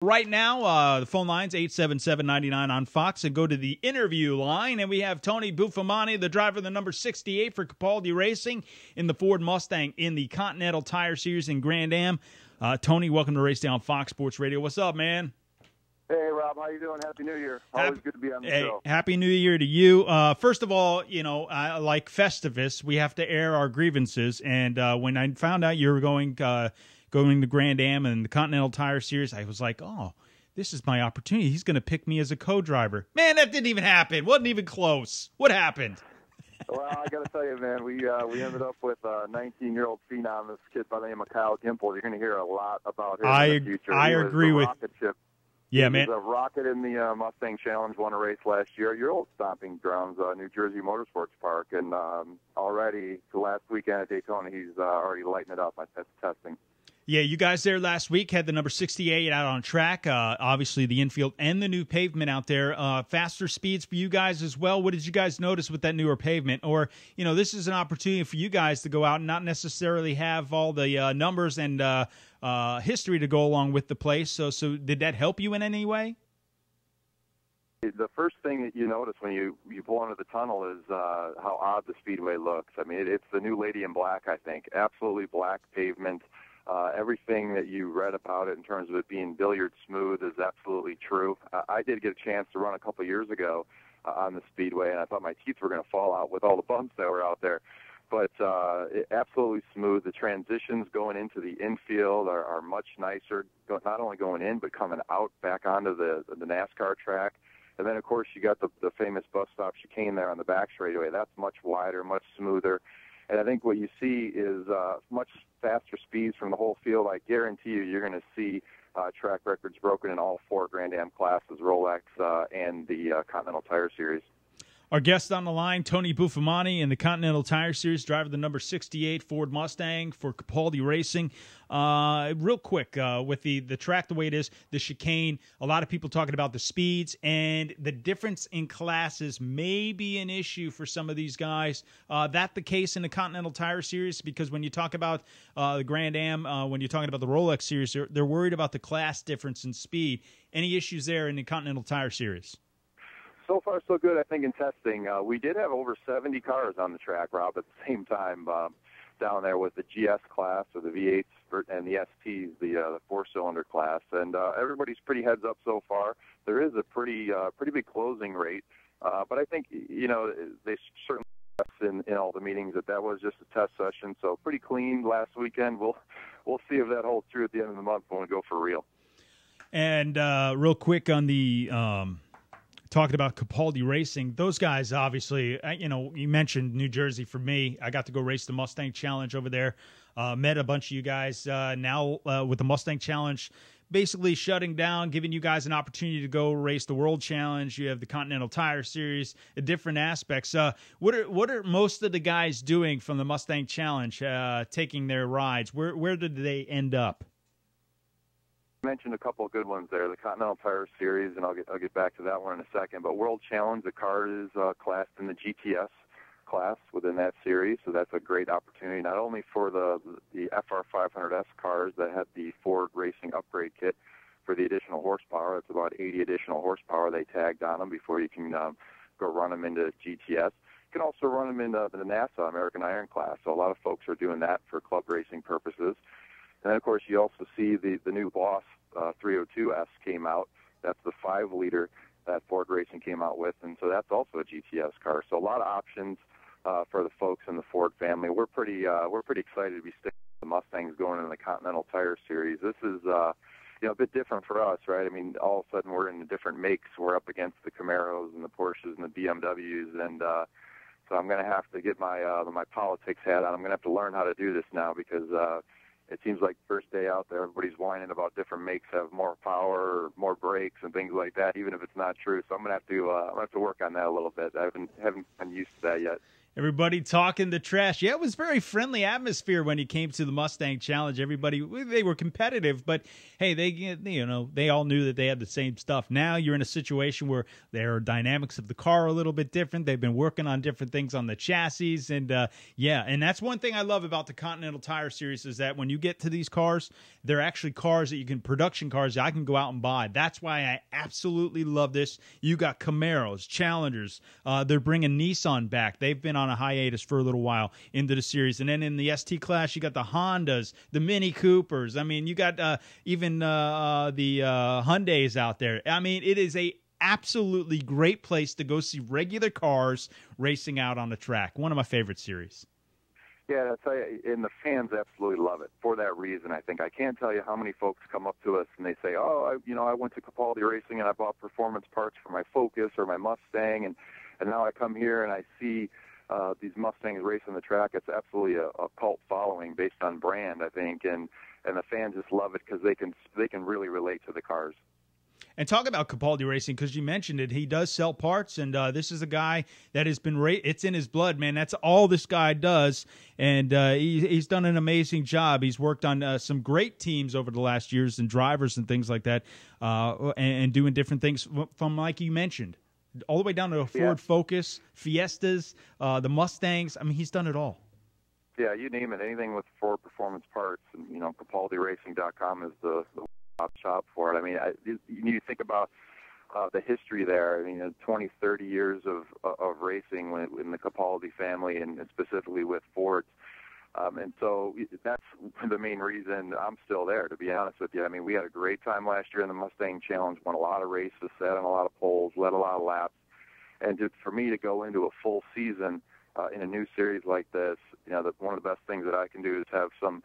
Right now, the phone line's 877-99 on Fox, and go to the interview line, and we have Tony Buffomante, the driver of the number 68 for Capaldi Racing in the Ford Mustang in the Continental Tire Series in Grand Am. Tony, welcome to Race Day on Fox Sports Radio. What's up, man? Hey, Rob. How you doing? Happy New Year. Always good to be on the show. Happy New Year to you. First of all, like Festivus, we have to air our grievances, and when I found out you were going to Grand Am and the Continental Tire Series, I was like, oh, this is my opportunity. He's going to pick me as a co-driver. Man, that didn't even happen. Wasn't even close. What happened? Well, I got to tell you, man, we ended up with a 19-year-old phenom, this kid by the name of Kyle Gimple. You're going to hear a lot about him in the future. I agree with rocket ship. Yeah, he man. was a rocket in the Mustang Challenge, won a race last year. Your old stomping grounds, New Jersey Motorsports Park, and already the last weekend at Daytona, he's already lighting it up at testing. Yeah, you guys there last week had the number 68 out on track, obviously the infield and the new pavement out there. Faster speeds for you guys as well. What did you guys notice with that newer pavement? Or, this is an opportunity for you guys to go out and not necessarily have all the numbers and history to go along with the place. So did that help you in any way? The first thing that you notice when you pull into the tunnel is how odd the speedway looks. I mean, it's the new Lady in Black, I think. Absolutely black pavement. Everything that you read about it in terms of it being billiard smooth is absolutely true. I did get a chance to run a couple years ago on the speedway, and I thought my teeth were going to fall out with all the bumps that were out there. But absolutely smooth. The transitions going into the infield are much nicer, not only going in but coming out back onto the NASCAR track. And then, of course, you got the famous bus stop chicane there on the back straightaway. That's much wider, much smoother. And I think what you see is much faster speeds from the whole field. I guarantee you're going to see track records broken in all four Grand Am classes, Rolex and the Continental Tire Series. Our guest on the line, Tony Buffomante in the Continental Tire Series, driver of the number 68 Ford Mustang for Capaldi Racing. Real quick, with the track the way it is, the chicane, a lot of people talking about the speeds, and the difference in classes may be an issue for some of these guys. That the case in the Continental Tire Series? Because when you talk about the Grand Am, when you're talking about the Rolex Series, they're worried about the class difference in speed. Any issues there in the Continental Tire Series? So far, so good, I think, in testing. We did have over 70 cars on the track, Rob, at the same time down there with the GS class or the V8s and the STs, the four-cylinder class. And everybody's pretty heads up so far. There is a pretty big closing rate. But I think, they certainly in all the meetings that was just a test session. So pretty clean last weekend. We'll see if that holds true at the end of the month when we go for real. And real quick on the talking about Capaldi Racing, those guys obviously, you mentioned New Jersey for me. I got to go race the Mustang Challenge over there. Met a bunch of you guys now with the Mustang Challenge basically shutting down, giving you guys an opportunity to go race the World Challenge. You have the Continental Tire Series, different aspects. What are most of the guys doing from the Mustang Challenge, taking their rides? Where did they end up? Mentioned a couple of good ones there, the Continental Tire Series, and I'll get back to that one in a second. But World Challenge, the car is classed in the GTS class within that series, so that's a great opportunity not only for the FR500S cars that had the Ford Racing upgrade kit for the additional horsepower. That's about 80 additional horsepower they tagged on them before you can go run them into GTS. You can also run them into the NASA American Iron class, so a lot of folks are doing that for club racing purposes. And then, of course, you also see the new Boss 302S came out. That's the 5-liter that Ford Racing came out with, and so that's also a GTS car. So a lot of options for the folks in the Ford family. We're pretty excited to be sticking with the Mustangs going in the Continental Tire Series. This is a bit different for us, right? I mean, all of a sudden we're in different makes. We're up against the Camaros and the Porsches and the BMWs, and so I'm going to have to get my my politics hat on. I'm going to have to learn how to do this now because it seems like first day out there, everybody's whining about different makes have more power, more brakes, and things like that, even if it's not true. So I'm gonna have to work on that a little bit. I haven't been used to that yet. Everybody talking the trash. Yeah, it was very friendly atmosphere when you came to the Mustang Challenge. Everybody, they were competitive, but hey, they all knew that they had the same stuff. Now you're in a situation where there are dynamics of the car a little bit different. They've been working on different things on the chassis, and and that's one thing I love about the Continental Tire Series is that when you get to these cars, they're actually cars that you can, production cars that I can go out and buy. That's why I absolutely love this. You got Camaros, Challengers. They're bringing Nissan back. They've been on a hiatus for a little while into the series. And then in the ST class, you got the Hondas, the Mini Coopers. I mean, you got even the Hyundais out there. I mean, it is a absolutely great place to go see regular cars racing out on the track. One of my favorite series. Yeah, I'll tell you, and the fans absolutely love it for that reason. I think I can't tell you how many folks come up to us and they say, "Oh, I went to Capaldi Racing and I bought performance parts for my Focus or my Mustang, and now I come here and I see these Mustangs racing the track." It's absolutely a cult following based on brand, I think, and the fans just love it because they can really relate to the cars. And talk about Capaldi Racing, because you mentioned it. He does sell parts, and this is a guy that has been it's in his blood, man. That's all this guy does, and he's done an amazing job. He's worked on some great teams over the last years and drivers and things like that, and doing different things from, like you mentioned, all the way down to a Ford Focus, Fiestas, the Mustangs. I mean, he's done it all. Yeah, you name it. Anything with Ford performance parts, and CapaldiRacing.com is the shop for it. I mean, you think about the history there. I mean, 20, 30 years of racing in the Capaldi family, and specifically with Fords. And so that's the main reason I'm still there, to be honest with you. I mean, we had a great time last year in the Mustang Challenge, won a lot of races, sat on a lot of poles, led a lot of laps. And for me to go into a full season in a new series like this, one of the best things that I can do is have some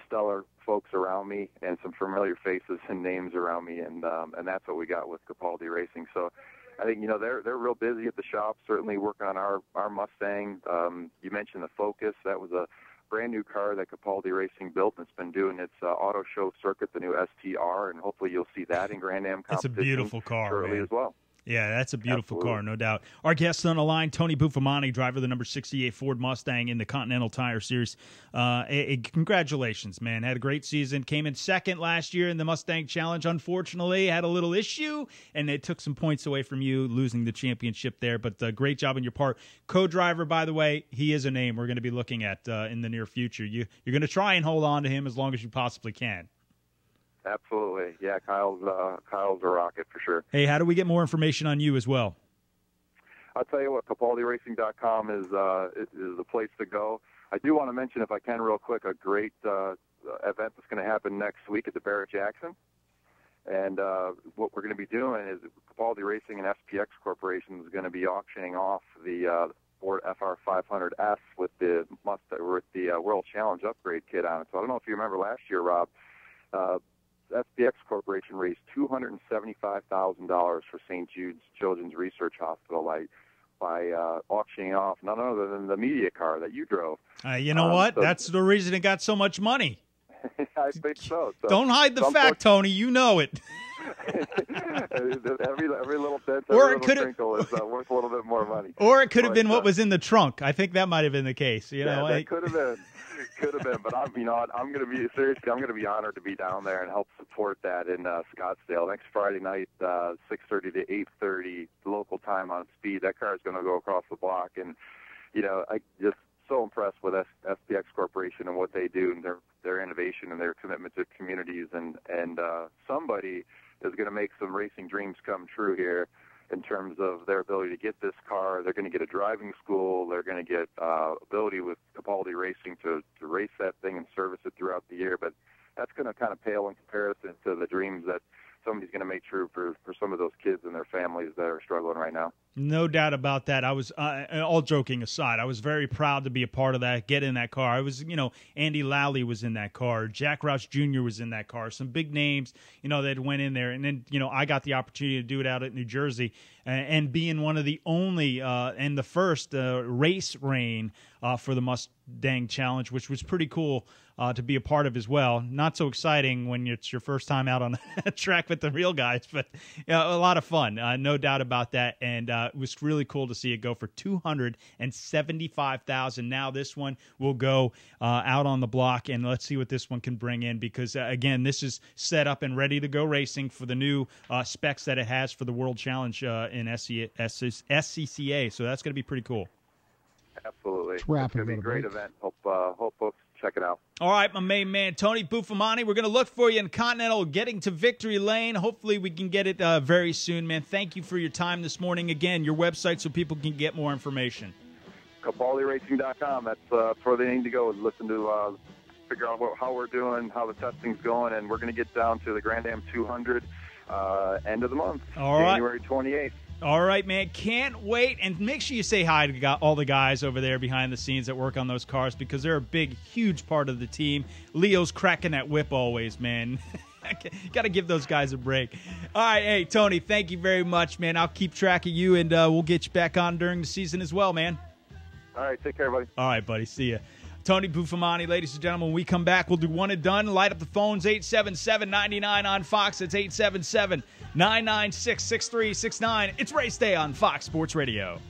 stellar folks around me and some familiar faces and names around me, and that's what we got with Capaldi Racing. So I think they're real busy at the shop, certainly working on our Mustang. You mentioned the Focus. That was a brand new car that Capaldi Racing built, and it's been doing its auto show circuit, the new STR, and hopefully you'll see that in Grand Am competition. It's a beautiful car, shortly, man, as well. Yeah, that's a beautiful Absolutely. car, no doubt. Our guest on the line, Tony Buffomante, driver of the number 68 Ford Mustang in the Continental Tire Series. Congratulations, man. Had a great season. Came in second last year in the Mustang Challenge. Unfortunately, had a little issue, and it took some points away from you, losing the championship there. But great job on your part. Co-driver, by the way, he is a name we're going to be looking at in the near future. You're going to try and hold on to him as long as you possibly can. Absolutely. Yeah, Kyle's a rocket for sure. Hey, how do we get more information on you as well? I'll tell you what, CapaldiRacing.com is the place to go. I do want to mention, if I can real quick, a great event that's going to happen next week at the Barrett-Jackson. And what we're going to be doing is Capaldi Racing and SPX Corporation is going to be auctioning off the Ford FR500S with the World Challenge upgrade kit on it. So I don't know if you remember last year, Rob, SPX Corporation raised $275,000 for St. Jude's Children's Research Hospital by auctioning off none other than the media car that you drove. You know what? So that's the reason it got so much money. I think so. Don't hide the fact, Tony. You know it. every little dent, every little crinkle is worth a little bit more money. Or it could have been what was in the trunk. I think that might have been the case. That could have been. Could have been, but I'm going to be seriously. I'm going to be honored to be down there and help support that in Scottsdale next Friday night, 6:30 to 8:30 local time on speed. That car is going to go across the block, and I just so impressed with SPX Corporation and what they do and their innovation and their commitment to communities, and somebody is going to make some racing dreams come true here. In terms of their ability to get this car, they're going to get a driving school. They're going to get ability with Capaldi Racing to race that thing and service it throughout the year. But that's going to kind of pale in comparison to the dreams that somebody's going to make true for some of those kids and their families that are struggling right now. No doubt about that. I was, all joking aside, I was very proud to be a part of that, get in that car. I was, Andy Lally was in that car. Jack Roush Jr. was in that car. Some big names, that went in there. And then, I got the opportunity to do it out at New Jersey and being one of the only and the first race rain for the Mustang Challenge, which was pretty cool. to be a part of as well. Not so exciting when it's your first time out on a track with the real guys, but a lot of fun, no doubt about that. And it was really cool to see it go for $275,000. Now this one will go out on the block, and let's see what this one can bring in, because again, this is set up and ready to go racing for the new specs that it has for the World Challenge in SCCA. So that's going to be pretty cool. Absolutely. It's going to be a great event. Hope folks check it out. All right, my main man, Tony Buffomante. We're going to look for you in Continental, getting to victory lane. Hopefully we can get it very soon, man. Thank you for your time this morning. Again, your website so people can get more information. CapaldiRacing.com. That's where they need to go. Listen to, figure out how we're doing, how the testing's going, and we're going to get down to the Grand Am 200 end of the month, January 28th. All right, man. Can't wait. And make sure you say hi to all the guys over there behind the scenes that work on those cars, because they're a big, huge part of the team. Leo's cracking that whip always, man. Got to give those guys a break. All right, hey, Tony, thank you very much, man. I'll keep track of you, and we'll get you back on during the season as well, man. All right, take care, buddy. All right, buddy. See ya. Tony Buffomante, ladies and gentlemen. When we come back, we'll do one and done. Light up the phones, 877-99 on Fox. It's 877-996-6369. It's race day on Fox Sports Radio.